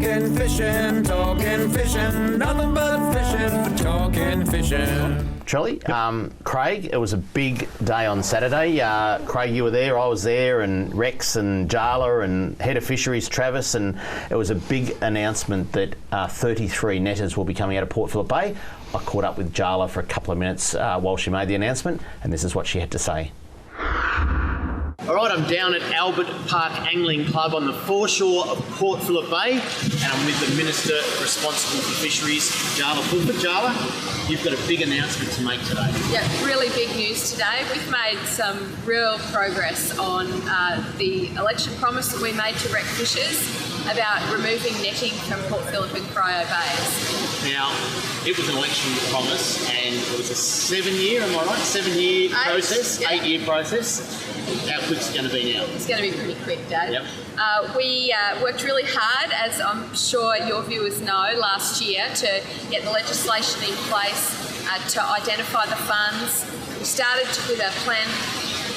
Talking fishing, nothing but fishing, talking fishing. Charlie, Craig, it was a big day on Saturday. Craig, you were there, I was there, and Rex and Jaala and Head of Fisheries Travis, and it was a big announcement that 33 netters will be coming out of Port Phillip Bay. I caught up with Jaala for a couple of minutes while she made the announcement, and this is what she had to say. All right, I'm down at Albert Park Angling Club on the foreshore of Port Phillip Bay, and I'm with the Minister responsible for fisheries, Jaala Pulford. Jaala, you've got a big announcement to make today. Yeah, really big news today. We've made some real progress on the election promise that we made to rec fishers about removing netting from Port Phillip and Cryo Bays. Now, it was an election promise, and it was a 7-year, am I right? 7-year process, yeah. 8-year process. How quick's it going to be now? It's going to be pretty quick, Dave. Yep. We worked really hard, as I'm sure your viewers know, last year to get the legislation in place to identify the funds. We started with a plan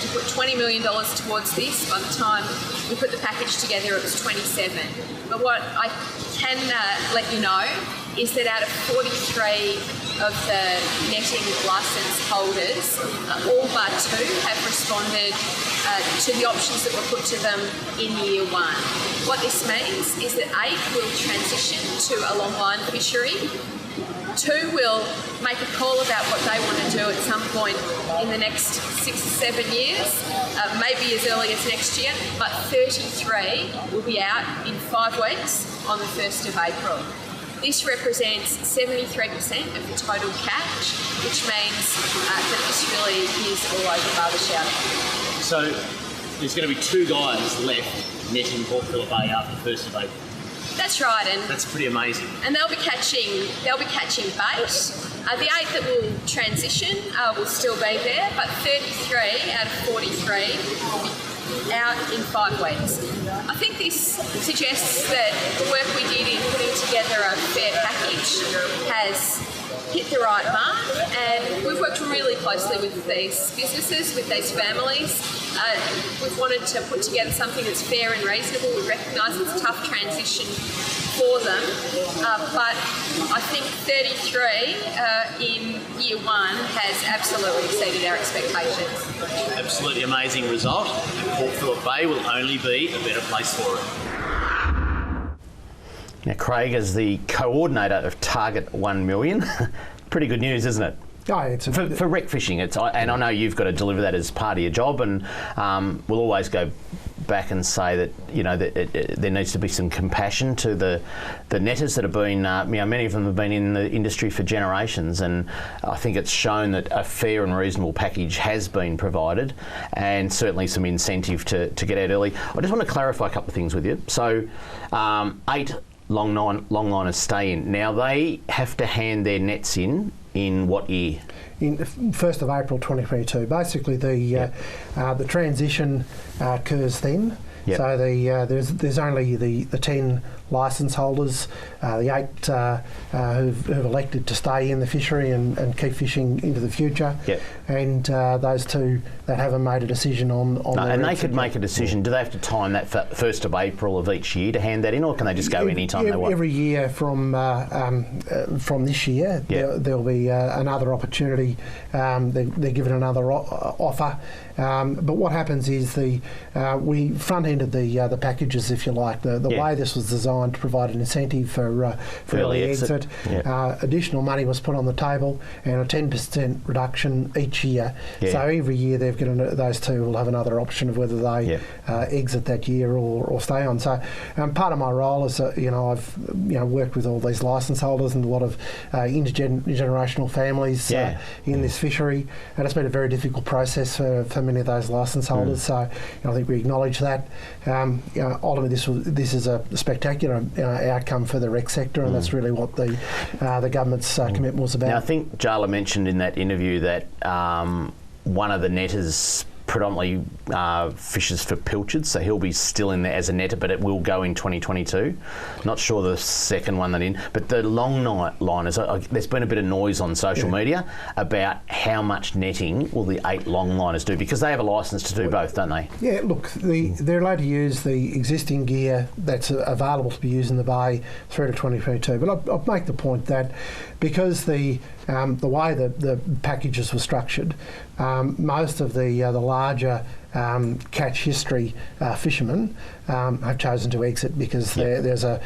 to put $20 million towards this. By the time we put the package together, it was 27. But what I can let you know is that out of 43 of the netting licence holders, all but 2 have responded to the options that were put to them in year 1. What this means is that 8 will transition to a longline fishery. 2 will make a call about what they want to do at some point in the next 6 or 7 years, maybe as early as next year, but 33 will be out in 5 weeks on the 1st of April. This represents 73% of the total catch, which means that this really is all over Barber Shouting. So there's going to be 2 guys left netting Port Phillip Bay after the 1st of April. That's right, and that's pretty amazing. And they'll be catching bait. The 8 that will transition will still be there, but 33 out of 43 will be out in 5 weeks. I think this suggests that the work we did in putting together a fair package has hit the right mark, and we've worked really closely with these businesses, with these families. We've wanted to put together something that's fair and reasonable. We recognise it's a tough transition for them, but I think 33 in year 1 has absolutely exceeded our expectations. Absolutely amazing result. Port Phillip Bay will only be a better place for it. Now, Craig, as the coordinator of Target 1 Million, pretty good news, isn't it? Oh, it's for rec fishing. And I know you've got to deliver that as part of your job, and we'll always go back and say that there needs to be some compassion to the netters that have been. Many of them have been in the industry for generations, and I think it's shown that a fair and reasonable package has been provided, and certainly some incentive to get out early. I just want to clarify a couple of things with you. So, 8 longliners stay in. Now they have to hand their nets in what year? In 1st of April 2022. Basically, the transition occurs then. Yep. So there's only the 10 licence holders, the 8 who've elected to stay in the fishery and keep fishing into the future, yep. And those 2 that haven't made a decision on and they could make a decision. Do they have to time that for 1st of April of each year to hand that in, or can they just go any time they want? Every year from this year, yep. There'll be another opportunity. They're given another offer. But what happens is we front-ended the packages, if you like. The way this was designed to provide an incentive for early exit. Yep. Additional money was put on the table, and a 10% reduction each year. Yeah. So every year those 2 will have another option of whether they exit that year or stay on. So part of my role is I've worked with all these licence holders and a lot of intergenerational families in this fishery, and it's been a very difficult process for many of those licence holders. So I think we acknowledge that. Ultimately, this is a spectacular outcome for the rec sector, and that's really what the government's commitment was about. Now, I think Jaala mentioned in that interview that one of the netters predominantly fishes for pilchards, so he'll be still in there as a netter, but it will go in 2022. Not sure the second one that in, but the long night liners, there's been a bit of noise on social media about how much netting will the 8 long liners do, because they have a licence to do both, don't they? Yeah, look, they're allowed to use the existing gear that's available to be used in the bay through to 2022. But I'll make the point that because the way the packages were structured, most of the larger catch history fishermen have chosen to exit because there's a,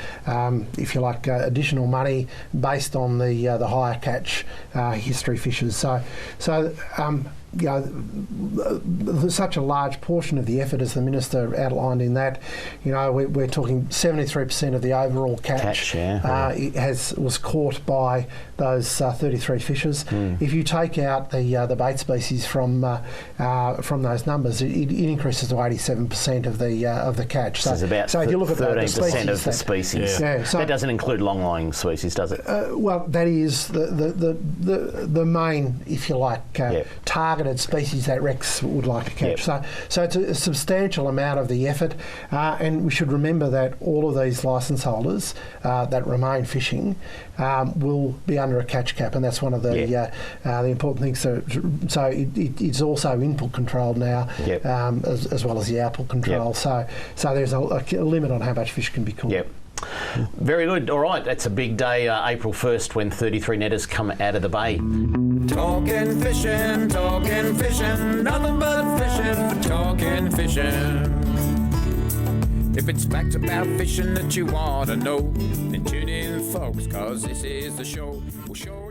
if you like, additional money based on the higher catch history fishers. So you know, such a large portion of the effort, as the Minister outlined in that, you know, we're talking 73% of the overall catch was caught by those 33 fishers. If you take out the bait species from those numbers, it increases to 87% of the catch. So it's about if you look at 13% of the species. So that doesn't include long-lying species, does it? Well, that is the main, if you like, targeted species that Rex would like to catch. So it's a substantial amount of the effort, and we should remember that all of these licence holders that remain fishing will be under a catch cap, and that's one of the important things. So it's also input controlled now, as well as the output control. So there's a limit on how much fish can be caught. Very good. All right, that's a big day, April 1st, when 33 netters come out of the bay. Talking fishing, nothing but fishing, talking fishing. If it's facts about fishing that you want to know, then tune in, folks, 'cause this is the show. We'll show